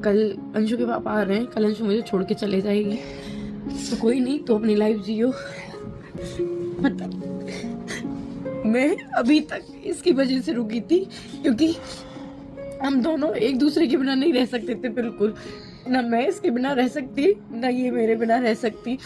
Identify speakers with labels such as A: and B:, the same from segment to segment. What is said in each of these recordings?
A: कल अंशु के पापा आ रहे हैं, कल अंशु मुझे छोड़ के चले जाएगी, तो कोई नहीं, तो अपनी लाइफ जियो। मतलब मैं अभी तक इसकी वजह से रुकी थी, क्योंकि हम दोनों एक दूसरे के बिना नहीं रह सकते थे, बिल्कुल ना मैं इसके बिना रह सकती ना ये मेरे बिना रह सकती।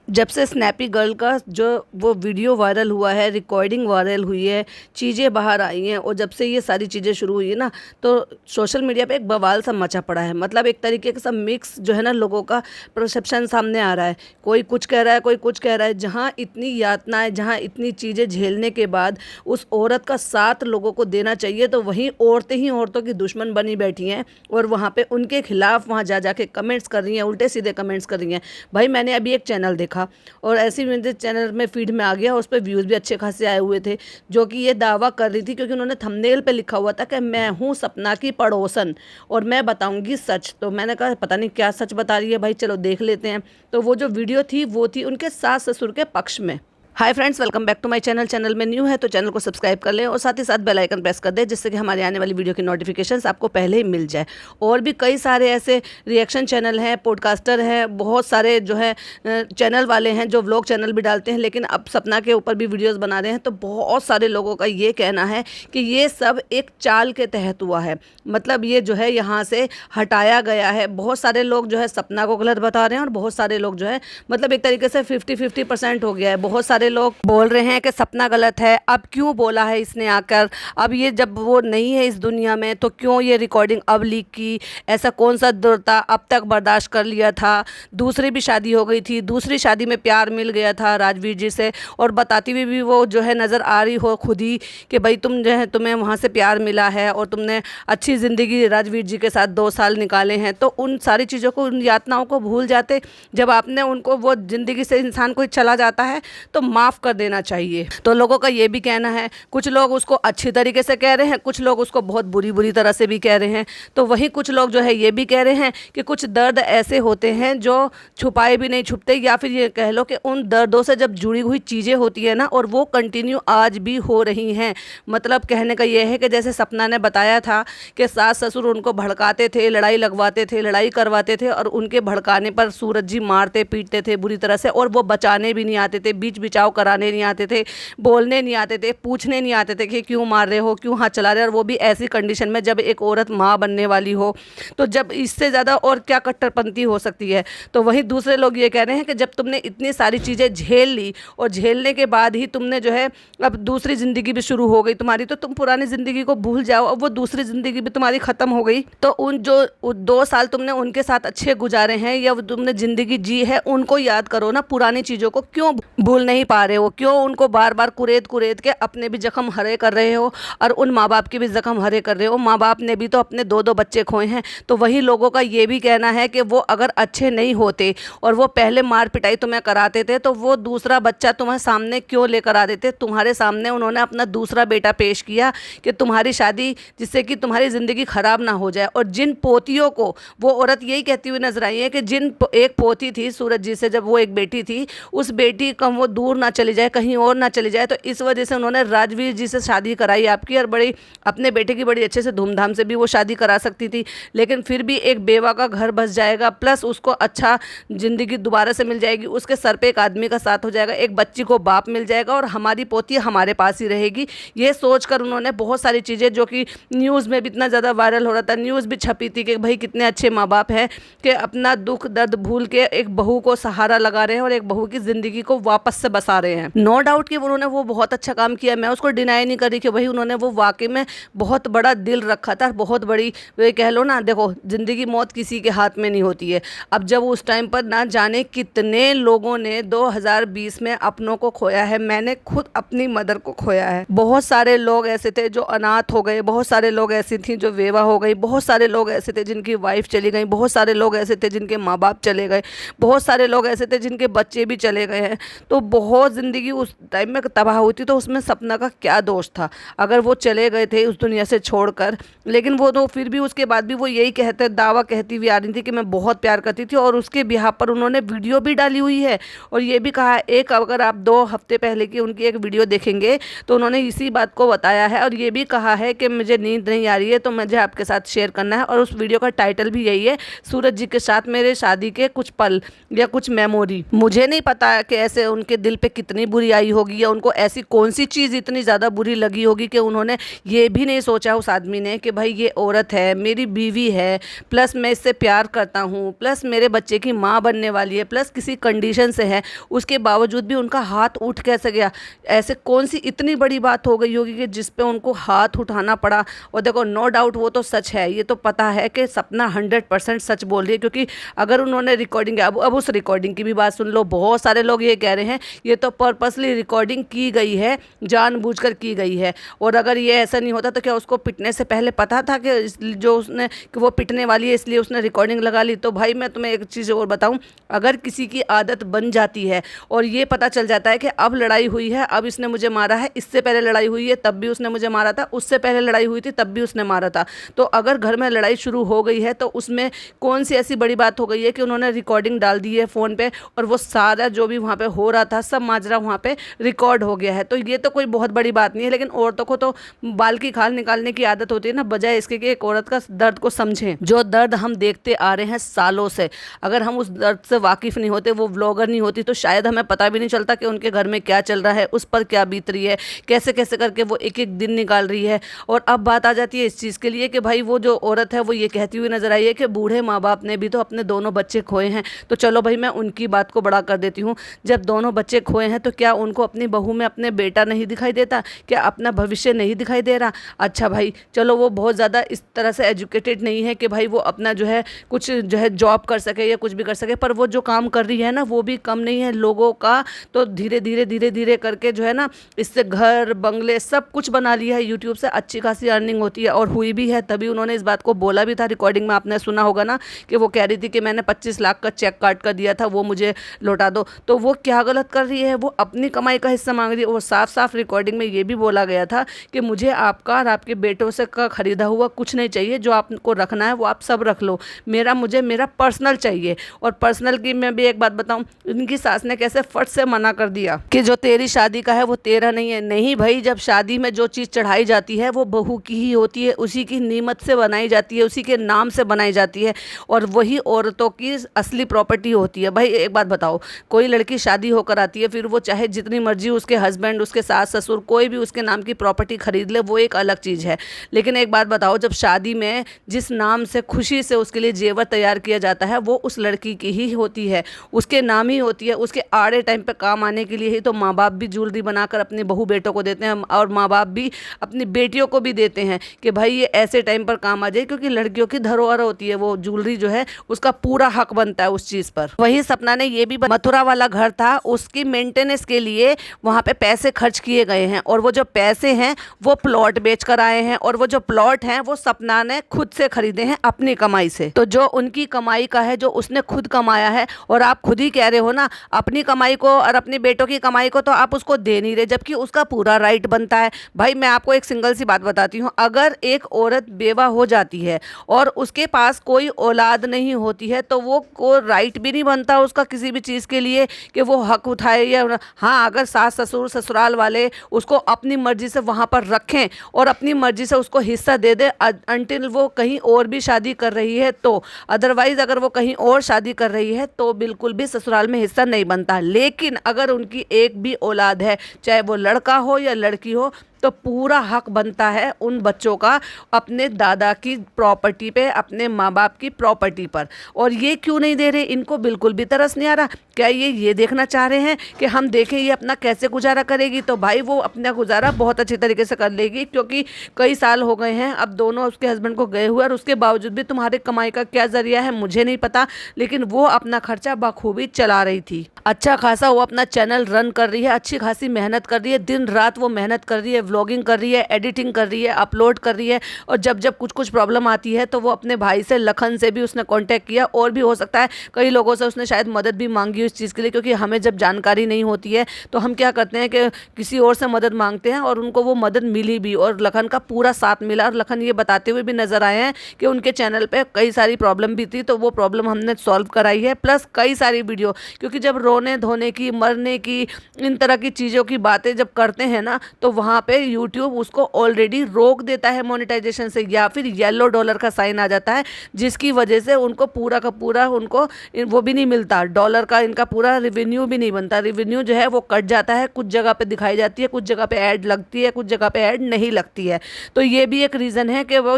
B: जब से स्नैपी गर्ल का जो वो वीडियो वायरल हुआ है, रिकॉर्डिंग वायरल हुई है, चीज़ें बाहर आई हैं और जब से ये सारी चीज़ें शुरू हुई है ना, तो सोशल मीडिया पे एक बवाल सा मचा पड़ा है। मतलब एक तरीके का सब मिक्स जो है ना, लोगों का परसेप्शन सामने आ रहा है। कोई कुछ कह रहा है, कोई कुछ कह रहा है। जहाँ इतनी यातनाएं, जहाँ इतनी चीज़ें झेलने के बाद उस औरत का साथ लोगों को देना चाहिए, तो वहीं औरतें ही औरतों की दुश्मन बनी बैठी हैं और वहाँ पर उनके खिलाफ वहाँ जा के कमेंट्स कर रही हैं, उल्टे सीधे कमेंट्स कर रही हैं। भाई मैंने अभी एक चैनल देखा और ऐसे ही मेरे चैनल में फीड में आ गया, उस पर व्यूज़ भी अच्छे खासे आए हुए थे, जो कि ये दावा कर रही थी, क्योंकि उन्होंने थंबनेल पे लिखा हुआ था कि मैं हूँ सपना की पड़ोसन और मैं बताऊंगी सच। तो मैंने कहा पता नहीं क्या सच बता रही है भाई, चलो देख लेते हैं। तो वो जो वीडियो थी वो थी उनके सास ससुर के पक्ष में। Hi friends, welcome back to my channel में न्यू है तो चैनल को सब्सक्राइब कर लें और साथ ही साथ बेल आइकन प्रेस कर दें, जिससे कि हमारी आने वाली वीडियो की नोटिफिकेशंस आपको पहले ही मिल जाए। और भी कई सारे ऐसे रिएक्शन चैनल हैं, पॉडकास्टर हैं, बहुत सारे जो है चैनल वाले हैं जो व्लॉग चैनल भी डालते हैं, लेकिन अब सपना के ऊपर भी वीडियोज़ बना रहे हैं। तो बहुत सारे लोगों का ये कहना है कि ये सब एक चाल के तहत हुआ है। मतलब ये जो है यहाँ से हटाया गया है। बहुत सारे लोग जो है सपना को गलत बता रहे हैं और बहुत सारे लोग जो है मतलब एक तरीके से 50-50% हो गया है। बहुत सारे लोग बोल रहे हैं कि सपना गलत है, अब क्यों बोला है इसने आकर, अब ये जब वो नहीं है इस दुनिया में तो क्यों ये रिकॉर्डिंग अब लीक की, ऐसा कौन सा दौर था, अब तक बर्दाश्त कर लिया था, दूसरी भी शादी हो गई थी, दूसरी शादी में प्यार मिल गया था राजवीर जी से, और बताती हुई भी वो जो है नज़र आ रही हो खुद ही कि भाई तुम जो है तुम्हें वहाँ से प्यार मिला है और तुमने अच्छी ज़िंदगी राजवीर जी के साथ 2 साल निकाले हैं। तो उन सारी चीज़ों को, उन यातनाओं को भूल जाते। जब आपने उनको वो ज़िंदगी से इंसान कोई चला जाता है तो माफ़ कर देना चाहिए। तो लोगों का ये भी कहना है, कुछ लोग उसको अच्छी तरीके से कह रहे हैं, कुछ लोग उसको बहुत बुरी तरह से भी कह रहे हैं। तो वहीं कुछ लोग जो है ये भी कह रहे हैं कि कुछ दर्द ऐसे होते हैं जो छुपाए भी नहीं छुपते, या फिर ये कह लो कि उन दर्दों से जब जुड़ी हुई चीज़ें होती है ना, और वो कंटिन्यू आज भी हो रही हैं। मतलब कहने का ये है कि जैसे सपना ने बताया था कि सास ससुर उनको भड़काते थे, लड़ाई लगवाते थे, लड़ाई करवाते थे, और उनके भड़काने पर सूरज जी मारते पीटते थे बुरी तरह से, और वो बचाने भी नहीं आते थे, बीच बिचाव कराने नहीं आते थे, बोलने नहीं आते थे, पूछने नहीं आते थे कि क्यों मार रहे हो, क्यों हाथ चला रहे हो। और वो भी ऐसी कंडीशन में जब एक औरत माँ बनने वाली हो, तो जब इससे ज़्यादा और क्या कट्टरपंथी हो सकती है। तो वहीं दूसरे लोग ये कह रहे हैं कि जब तुमने इतनी सारी चीज़ें झेल ली और झेलने के बाद ही तुमने जो है अब दूसरी ज़िंदगी भी शुरू हो गई तुम्हारी, तो तुम पुरानी ज़िंदगी को भूल जाओ, अब वो दूसरी ज़िंदगी भी तुम्हारी ख़त्म हो गई। तो उन जो 2 साल तुमने उनके साथ अच्छे गुजारे हैं या तुमने ज़िंदगी जी है, उनको याद करो ना। पुरानी चीज़ों को क्यों भूल नहीं पा रहे हो, क्यों उनको बार बार कुरेद के अपने भी जख्म हरे कर रहे हो और उन माँ बाप के भी जख्म हरे कर रहे हो। माँ बाप ने भी तो अपने 2-2 बच्चे खोए हैं। तो वही लोगों का ये भी कहना है कि वो अगर अच्छे नहीं होते और वो पहले मार पिटाई तुम्हें कराते थे, तो वो दूसरा बच्चा तुम्हारे सामने क्यों लेकर आ देते। तुम्हारे सामने उन्होंने अपना दूसरा बेटा पेश किया कि तुम्हारी शादी, जिससे कि तुम्हारी ज़िंदगी ख़राब ना हो जाए। और जिन पोतियों को वो औरत यही कहती हुई नजर आई है कि जिन एक पोती थी सूरज जी से, जब वो एक बेटी थी, उस बेटी का वो दूर ना चली जाए, कहीं और ना चली जाए, तो इस वजह से उन्होंने राजवीर जी से शादी कराई आपकी। और बड़ी अपने बेटे की बड़ी अच्छे से धूमधाम से भी वो शादी करा सकती थी, लेकिन फिर भी एक बेवा का घर बस जाएगा, प्लस उसको अच्छा ज़िंदगी दोबारा से मिल जाएगी, उसके सर पे एक आदमी का साथ हो जाएगा, एक बच्ची को बाप मिल जाएगा और हमारी पोती हमारे पास ही रहेगी। ये सोचकर उन्होंने बहुत सारी चीज़ें, जो कि न्यूज़ में भी इतना ज़्यादा वायरल हो रहा था, न्यूज़ भी छपी थी कि भाई कितने अच्छे माँ बाप हैं कि अपना दुख दर्द भूल के एक बहू को सहारा लगा रहे हैं और एक बहू की ज़िंदगी को वापस से बसा रहे हैं। नो डाउट कि उन्होंने वो बहुत अच्छा काम किया, मैं उसको डिनाई नहीं कर रही कि भाई उन्होंने वो वाकई में बहुत बड़ा दिल रखा था, बहुत बड़ी, वे कह लो ना, देखो ज़िंदगी मौत किसी के हाथ में नहीं होती है। अब जब उस टाइम पर ना जाने कितने लोगों ने 2020 में अपनों को खोया है, मैंने खुद अपनी मदर को खोया है। बहुत सारे लोग ऐसे थे जो अनाथ हो गए, बहुत सारे लोग ऐसी थी जो बेवा हो गई, बहुत सारे लोग ऐसे थे जिनकी वाइफ चली गई, बहुत सारे लोग ऐसे थे जिनके माँ बाप चले गए, बहुत सारे लोग ऐसे थे जिनके बच्चे भी चले गए हैं। तो बहुत बहुत ज़िंदगी उस टाइम में तबाह हुई थी, तो उसमें सपना का क्या दोष था? अगर वो चले गए थे उस दुनिया से छोड़कर, लेकिन वो तो फिर भी उसके बाद भी वो यही दावा कहती हुई आ रही थी कि मैं बहुत प्यार करती थी, और उसके बिहाफ पर उन्होंने वीडियो भी डाली हुई है। और ये भी कहा एक, अगर आप 2 हफ्ते पहले की उनकी एक वीडियो देखेंगे तो उन्होंने इसी बात को बताया है, और ये भी कहा है कि मुझे नींद नहीं आ रही है तो मुझे आपके साथ शेयर करना है। और उस वीडियो का टाइटल भी यही है, सूरज जी के साथ मेरे शादी के कुछ पल या कुछ मेमोरी। मुझे नहीं पता कि ऐसे उनके दिल पे कितनी बुरी आई होगी, या उनको ऐसी कौन सी चीज़ इतनी ज़्यादा बुरी लगी होगी कि उन्होंने ये भी नहीं सोचा उस आदमी ने कि भाई ये औरत है, मेरी बीवी है, प्लस मैं इससे प्यार करता हूँ, प्लस मेरे बच्चे की माँ बनने वाली है, प्लस किसी कंडीशन से है, उसके बावजूद भी उनका हाथ उठ कैसे गया? ऐसे कौन सी इतनी बड़ी बात हो गई होगी कि जिस पे उनको हाथ उठाना पड़ा? और देखो, नो डाउट वो तो सच है, ये तो पता है कि सपना 100% सच बोल रही है, क्योंकि अगर उन्होंने रिकॉर्डिंग, अब उस रिकॉर्डिंग की भी बात सुन लो, बहुत सारे लोग ये कह रहे हैं ये तो पर्पसली रिकॉर्डिंग की गई है, जानबूझकर की गई है। और अगर ये ऐसा नहीं होता तो क्या उसको पिटने से पहले पता था कि जो उसने कि वो पिटने वाली है, इसलिए उसने रिकॉर्डिंग लगा ली? तो भाई मैं तुम्हें एक चीज़ और बताऊं, अगर किसी की आदत बन जाती है और ये पता चल जाता है कि अब लड़ाई हुई है, अब इसने मुझे मारा है, इससे पहले लड़ाई हुई है तब भी उसने मुझे मारा था, उससे पहले लड़ाई हुई थी तब भी उसने मारा था, तो अगर घर में लड़ाई शुरू हो गई है तो उसमें कौन सी ऐसी बड़ी बात हो गई है कि उन्होंने रिकॉर्डिंग डाल दी है फ़ोन पे, और वो सारा जो भी वहाँ पे हो रहा था सब माजरा वहाँ पे रिकॉर्ड हो गया है? तो ये तो कोई बहुत बड़ी बात नहीं है। लेकिन औरतों को तो बाल की खाल निकालने की आदत होती है ना, बजाय इसके कि एक औरत का दर्द को समझें, जो दर्द हम देखते आ रहे हैं सालों से। अगर हम उस दर्द से वाकिफ़ नहीं होते, वो व्लॉगर नहीं होती, तो शायद हमें पता भी नहीं चलता कि उनके घर में क्या चल रहा है, उस पर क्या बीत रही है, कैसे कैसे करके वो एक एक दिन निकाल रही है। और अब बात आ जाती है इस चीज़ के लिए कि भाई वो जो औरत है वो ये कहती हुई नजर आई है कि बूढ़े माँ बाप ने भी तो अपने दोनों बच्चे खोए हैं। तो चलो भाई मैं उनकी बात को बड़ा कर देती हूँ, जब दोनों बच्चे खोए हैं तो क्या उनको अपनी बहू में अपने बेटा नहीं दिखाई देता? क्या अपना भविष्य नहीं दिखाई दे रहा? अच्छा भाई चलो, वो बहुत ज़्यादा इस तरह से एजुकेटेड नहीं है कि भाई वो अपना जो है कुछ जो है जॉब कर सके या कुछ भी कर सके, पर वो जो काम कर रही है ना वो भी कम नहीं है लोगों का। तो धीरे धीरे करके जो है ना, इससे घर बंगले सब कुछ बना लिया है, यूट्यूब से अच्छी खासी अर्निंग होती है, और हुई भी है। तभी उन्होंने इस बात को बोला भी था रिकॉर्डिंग में, आपने सुना होगा ना, कि वो कह रही थी कि मैंने 25 लाख का चेक काट कर दिया था, वो मुझे लौटा दो। तो वो क्या गलत कर रही है? वो अपनी कमाई का हिस्सा मांग रही है। वो साफ साफ रिकॉर्डिंग में ये भी बोला गया था कि मुझे आपका और आपके बेटों से का खरीदा हुआ कुछ नहीं चाहिए, जो आपको रखना है वो आप सब रख लो, मुझे मेरा पर्सनल चाहिए। और पर्सनल की मैं भी एक बात बताऊं, इनकी सास ने कैसे फट से मना कर दिया कि जो तेरी शादी का है वो तेरा नहीं है। नहीं भाई, जब शादी में जो चीज़ चढ़ाई जाती है वो बहू की ही होती है, उसी की नीमत से बनाई जाती है, उसी के नाम से बनाई जाती है, और वही औरतों की असली प्रॉपर्टी होती है। भाई एक बात बताओ, कोई लड़की शादी होकर आती है, फिर वो चाहे जितनी मर्जी उसके हस्बैंड, उसके सास ससुर, कोई भी उसके नाम की प्रॉपर्टी खरीद ले, वो एक अलग चीज़ है। लेकिन एक बात बताओ, जब शादी में जिस नाम से खुशी से उसके लिए जेवर तैयार किया जाता है वो उस लड़की की ही होती है, उसके नाम ही होती है, उसके आड़े टाइम पे काम आने के लिए ही तो माँ बाप भी ज्वेलरी बनाकर अपने बहू बेटों को देते हैं, और माँ बाप भी अपनी बेटियों को भी देते हैं कि भाई ये ऐसे टाइम पर काम आ जाए, क्योंकि लड़कियों की धरोहर होती है, वो ज्वेलरी जो है उसका पूरा हक बनता है उस चीज़ पर। वही सपना ने ये भी, मथुरा वाला घर था, उसकी मेंटेनेंस के लिए वहाँ पे पैसे खर्च किए गए हैं, और वो जो पैसे हैं वो प्लॉट बेच कर आए हैं, और वो जो प्लॉट हैं वो सपना ने खुद से खरीदे हैं अपनी कमाई से। तो जो उनकी कमाई का है, जो उसने खुद कमाया है, और आप खुद ही कह रहे हो ना, अपनी कमाई को और अपने बेटों की कमाई को तो आप उसको दे नहीं रहे, जबकि उसका पूरा राइट बनता है। भाई मैं आपको एक सिंगल सी बात बताती हूँ, अगर एक औरत बेवा हो जाती है और उसके पास कोई औलाद नहीं होती है तो वो को राइट भी नहीं बनता उसका किसी भी चीज़ के लिए कि वो हक उठाए, या हाँ अगर सास ससुर ससुराल वाले उसको अपनी मर्जी से वहाँ पर रखें और अपनी मर्जी से उसको हिस्सा दे दे अनटिल वो कहीं और भी शादी कर रही है, तो अदरवाइज़ अगर वो कहीं और शादी कर रही है तो बिल्कुल भी ससुराल में हिस्सा नहीं बनता। लेकिन अगर उनकी एक भी औलाद है, चाहे वो लड़का हो या लड़की हो, तो पूरा हक बनता है उन बच्चों का अपने दादा की प्रॉपर्टी पे, अपने माँ बाप की प्रॉपर्टी पर। और ये क्यों नहीं दे रहे? इनको बिल्कुल भी तरस नहीं आ रहा। क्या ये देखना चाह रहे हैं कि हम देखें ये अपना कैसे गुजारा करेगी? तो भाई वो अपना गुजारा बहुत अच्छी तरीके से कर लेगी, क्योंकि कई साल हो गए हैं अब दोनों उसके हस्बैंड को गए हुए, और उसके बावजूद भी तुम्हारे कमाई का क्या जरिया है मुझे नहीं पता, लेकिन वो अपना खर्चा बखूबी चला रही थी। अच्छा खासा वो अपना चैनल रन कर रही है, अच्छी खासी मेहनत कर रही है, दिन रात वो मेहनत कर रही है, व्लॉगिंग कर रही है, एडिटिंग कर रही है, अपलोड कर रही है, और जब जब कुछ कुछ प्रॉब्लम आती है तो वो अपने भाई से, लखन से भी उसने कांटेक्ट किया, और भी हो सकता है कई लोगों से उसने शायद मदद भी मांगी उस चीज़ के लिए, क्योंकि हमें जब जानकारी नहीं होती है तो हम क्या करते हैं कि किसी और से मदद मांगते हैं, और उनको वो मदद मिली भी, और लखन का पूरा साथ मिला। और लखन ये बताते हुए भी नजर आए हैं कि उनके चैनल पे कई सारी प्रॉब्लम भी थी, तो वो प्रॉब्लम हमने सॉल्व कराई है, प्लस कई सारी वीडियो, क्योंकि जब रोने धोने की, मरने की, इन तरह की चीज़ों की बातें जब करते हैं ना, तो वहाँ पे यूट्यूब उसको ऑलरेडी रोक देता है मोनेटाइजेशन से, या फिर येलो डॉलर का साइन आ जाता है, जिसकी वजह से उनको पूरा का पूरा उनको वो भी नहीं मिलता डॉलर का, इनका पूरा रिवेन्यू भी नहीं बनता। रिवेन्यू जो है वो कट जाता है, कुछ जगह पे दिखाई जाती है, कुछ जगह पे ऐड लगती है, कुछ जगह पे ऐड नहीं लगती है। तो ये भी एक रीज़न है कि वो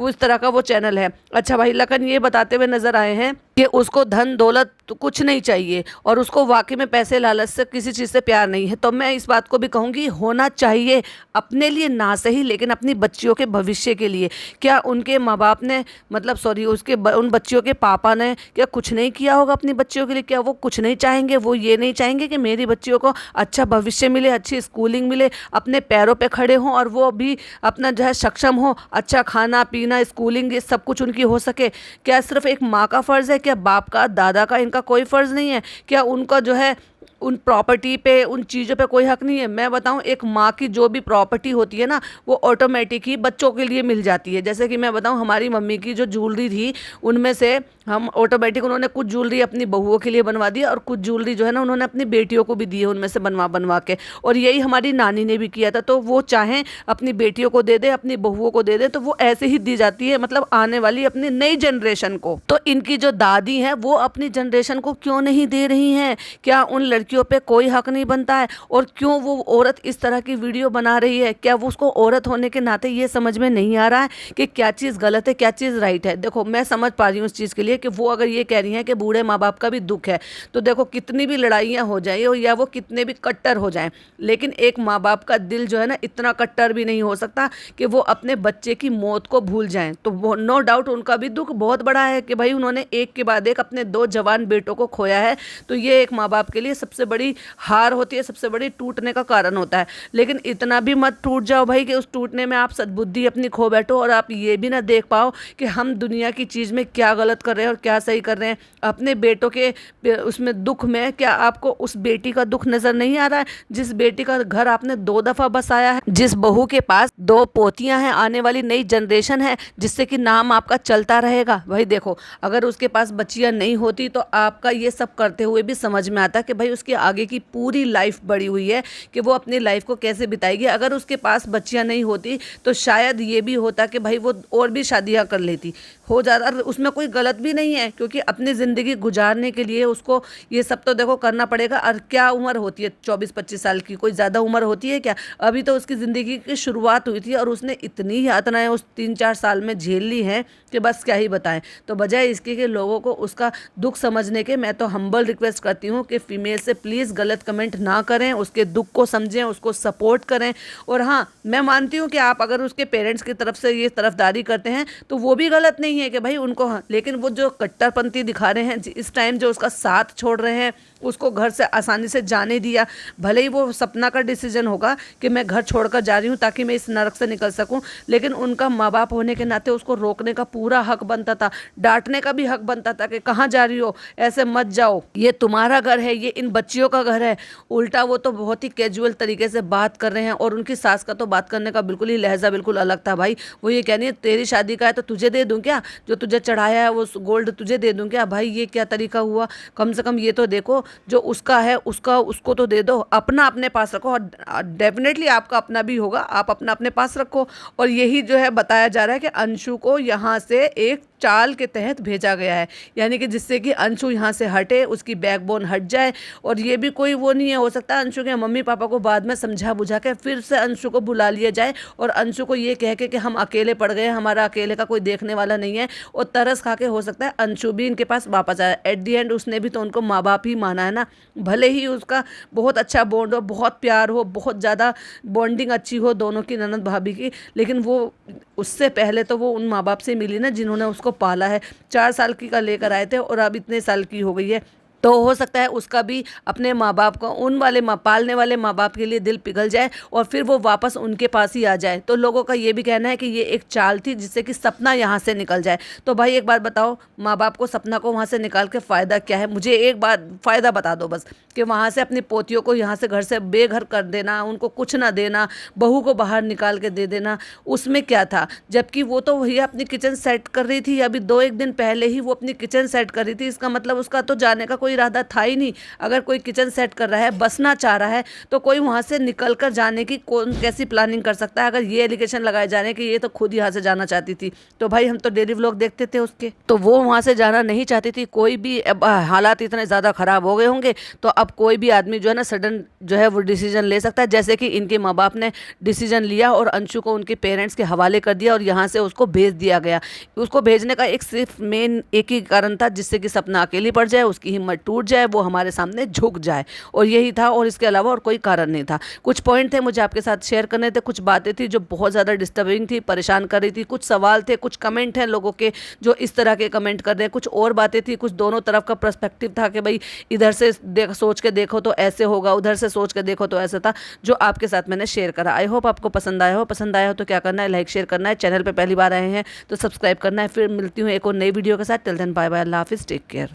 B: इस तरह का वो चैनल है। अच्छा भाई, लखन ये बताते हुए नज़र आए हैं कि उसको धन दौलत तो कुछ नहीं चाहिए, और उसको वाकई में पैसे लालच से किसी चीज़ से प्यार नहीं है। तो मैं इस बात को भी कहूँगी, होना चाहिए अपने लिए ना सही, लेकिन अपनी बच्चियों के भविष्य के लिए। क्या उनके माँ बाप ने, मतलब सॉरी, उन बच्चियों के पापा ने क्या कुछ नहीं किया होगा अपनी बच्चियों के लिए? क्या वो कुछ नहीं चाहेंगे? वो ये नहीं चाहेंगे कि मेरी बच्चियों को अच्छा भविष्य मिले, अच्छी स्कूलिंग मिले, अपने पैरों पे खड़े हों, और वो भी अपना जो है सक्षम हो, अच्छा खाना पीना, स्कूलिंग, ये सब कुछ उनकी हो सके? क्या सिर्फ एक माँ का फ़र्ज़ है? क्या बाप का, दादा का, इनका कोई फ़र्ज़ नहीं है? क्या उनका जो है उन प्रॉपर्टी पे, उन चीज़ों पे कोई हक नहीं है? मैं बताऊं, एक माँ की जो भी प्रॉपर्टी होती है ना, वो ऑटोमेटिक ही बच्चों के लिए मिल जाती है। जैसे कि मैं बताऊं, हमारी मम्मी की जो ज्वेलरी थी, उनमें से हम ऑटोमेटिक, उन्होंने कुछ ज्वेलरी अपनी बहुओं के लिए बनवा दी, और कुछ ज्वेलरी जो है ना, उन्होंने अपनी बेटियों को भी दी है उनमें से बनवा बनवा के। और यही हमारी नानी ने भी किया था। तो वो चाहें अपनी बेटियों को दे दे, अपनी बहुओं को दे दे, तो वो ऐसे ही दी जाती है, मतलब आने वाली अपनी नई जनरेशन को। तो इनकी जो दादी हैं, वो अपनी जनरेशन को क्यों नहीं दे रही हैं? क्या उन लड़कियों पे कोई हक नहीं बनता है? और क्यों वो औरत इस तरह की वीडियो बना रही है? क्या वो उसको औरत होने के नाते ये समझ में नहीं आ रहा है कि क्या चीज़ गलत है, क्या चीज़ राइट है? देखो, मैं समझ पा रही हूँ इस चीज़ के लिए कि वो अगर ये कह रही हैं कि बूढ़े माँ बाप का भी दुख है, तो देखो कितनी भी लड़ाइयाँ हो जाए या वो कितने भी कट्टर हो जाएं, लेकिन एक माँ बाप का दिल जो है ना, इतना कट्टर भी नहीं हो सकता कि वो अपने बच्चे की मौत को भूल जाएं। तो नो डाउट उनका भी दुख बहुत बड़ा है कि भाई उन्होंने एक के बाद एक अपने 2 जवान बेटों को खोया है। तो ये एक माँ बाप के लिए सबसे बड़ी हार होती है, सबसे बड़ी टूटने का कारण होता है। लेकिन इतना भी मत टूट जाओ भाई कि उस टूटने में आप सद्बुद्धि अपनी खो बैठो, और आप ये भी ना देख पाओ कि हम दुनिया की चीज़ में क्या गलत कर रहे हैं और क्या सही कर रहे हैं। अपने बेटों के उसमें दुख में क्या आपको उस बेटी का दुख नज़र नहीं आ रहा है, जिस बेटी का घर आपने 2 दफ़ा बसाया है, जिस बहू के पास 2 पोतियां हैं, आने वाली नई जनरेशन है, जिससे कि नाम आपका चलता रहेगा। भाई देखो, अगर उसके पास बच्चियां नहीं होती तो आपका ये सब करते हुए भी समझ में आता कि भाई उसके आगे की पूरी लाइफ बड़ी हुई है कि वो अपनी लाइफ को कैसे बिताएगी। अगर उसके पास बच्चियां नहीं होती तो शायद ये भी होता कि भाई वो और भी शादियां कर लेती, हो जाता। उसमें कोई गलत भी नहीं है, क्योंकि अपनी ज़िंदगी गुजारने के लिए उसको ये सब तो देखो करना पड़ेगा। और क्या उम्र होती है 24-25 साल की? कोई ज़्यादा उम्र होती है क्या? अभी तो उसकी ज़िंदगी की शुरुआत हुई थी, और उसने इतनी यातनाएं उस 3-4 साल में झेल ली हैं कि बस क्या ही बताएं। तो बजाय इसके कि लोगों को उसका दुख समझने के, मैं तो हम्बल रिक्वेस्ट करती हूँ कि फीमेल से प्लीज़ गलत कमेंट ना करें, उसके दुख को समझें, उसको सपोर्ट करें। और हाँ, मैं मानती हूँ कि आप अगर उसके पेरेंट्स की तरफ से ये तरफदारी करते हैं तो वो भी गलत नहीं है कि भाई उनको, हाँ, लेकिन वो जो कट्टरपंथी दिखा रहे हैं इस टाइम, जो उसका साथ छोड़ रहे हैं, उसको घर से आसानी से जाने दिया, भले ही वो सपना का डिसीजन होगा कि मैं घर छोड़कर जा रही हूँ ताकि मैं इस नरक से निकल सकूँ, लेकिन उनका माँ बाप होने के नाते उसको रोकने का पूरा हक बनता था, डांटने का भी हक बनता था कि कहाँ जा रही हो, ऐसे मत जाओ, ये तुम्हारा घर है, ये इन बच्चियों का घर है। उल्टा वो तो बहुत ही कैजुअल तरीके से बात कर रहे हैं, और उनकी सास का तो बात करने का बिल्कुल ही लहजा बिल्कुल अलग था। भाई वो ये कहनी है तेरी शादी का है तो तुझे दे दूँ क्या, जो तुझे चढ़ाया है वो गोल्ड तुझे दे दूँ क्या? भाई ये क्या तरीका हुआ? कम से कम ये तो देखो, जो उसका है उसको तो दे दो, अपना अपने पास रखो। और डेफिनेटली आपका अपना भी होगा, आप अपना अपने पास रखो। और यही जो है बताया जा रहा है कि अंशु को यहाँ से एक चाल के तहत भेजा गया है, यानी कि जिससे कि अंशु यहाँ से हटे, उसकी बैकबोन हट जाए। और ये भी कोई वो नहीं है, हो सकता है अंशु के मम्मी पापा को बाद में समझा बुझा के फिर से अंशु को बुला लिया जाए, और अंशु को ये कह के कि हम अकेले पड़ गए, हमारा अकेले का कोई देखने वाला नहीं है, और तरस खा के हो सकता है अंशु भी इनके पास वापस आए। एट दी एंड उसने भी तो उनको माँ बाप ही माना है ना, भले ही उसका बहुत अच्छा बॉन्ड हो, बहुत प्यार हो, बहुत ज़्यादा बॉन्डिंग अच्छी हो दोनों की, ननद भाभी की, लेकिन वो उससे पहले तो वो उन माँ बाप से मिली ना जिन्होंने उसको पाला है। 4 साल की का लेकर आए थे और अब इतने साल की हो गई है। तो हो सकता है उसका भी अपने माँ बाप का, उन वाले पालने वाले माँ बाप के लिए दिल पिघल जाए और फिर वो वापस उनके पास ही आ जाए। तो लोगों का ये भी कहना है कि ये एक चाल थी जिससे कि सपना यहाँ से निकल जाए। तो भाई एक बात बताओ, माँ बाप को सपना को वहाँ से निकाल के फ़ायदा क्या है? मुझे एक बात फ़ायदा बता दो बस, कि वहाँ से अपनी पोतियों को यहाँ से घर से बेघर कर देना, उनको कुछ ना देना, बहू को बाहर निकाल के दे देना, उसमें क्या था? जबकि वो तो वही अपनी किचन सेट कर रही थी, अभी 2-1 दिन पहले ही वो अपनी किचन सेट कर रही थी। इसका मतलब उसका तो जाने का कोई इरादा था ही नहीं। अगर कोई किचन सेट कर रहा है, बसना चाह रहा है, तो कोई वहाँ से निकल कर जाने की कौन कैसी प्लानिंग कर सकता है? अगर ये एलिगेशन लगाए जा रहे हैं कि ये तो खुद यहाँ से जाना चाहती थी, तो भाई हम तो डेली व्लॉग देखते थे उसके, तो वो वहाँ से जाना नहीं चाहती थी। कोई भी अब हालात इतने ज़्यादा ख़राब हो गए होंगे, तो अब कोई भी आदमी जो है ना सडन जो है वो डिसीजन ले सकता है, जैसे कि इनके माँ बाप ने डिसीजन लिया और अंशु को उनके पेरेंट्स के हवाले कर दिया और यहाँ से उसको भेज दिया गया। उसको भेजने का एक सिर्फ मेन एक ही कारण था, जिससे कि सपना अकेली पड़ जाए, उसकी हिम्मत टूट जाए, वो हमारे सामने झुक जाए, और यही था, और इसके अलावा और कोई कारण नहीं था। कुछ पॉइंट थे मुझे आपके साथ शेयर करने थे, कुछ बातें थी जो बहुत ज़्यादा डिस्टर्बिंग थी, परेशान कर रही थी, कुछ सवाल थे, कुछ कमेंट हैं लोगों के जो इस तरह के कमेंट कर रहे हैं, कुछ और बातें थी, कुछ दोनों तरफ का पर्सपेक्टिव था कि भाई इधर से सोच के देखो तो ऐसे होगा, उधर से सोच के देखो तो ऐसा था, जो आपके साथ मैंने शेयर करा। आई होप आपको पसंद आया हो। पसंद आया हो तो क्या करना है, लाइक शेयर करना है, चैनल पर पहली बार आए हैं तो सब्सक्राइब करना है। फिर मिलती हूँ एक और नई वीडियो के साथ। टिल देन बाय बाय, अल्लाह हाफिज़, टेक केयर।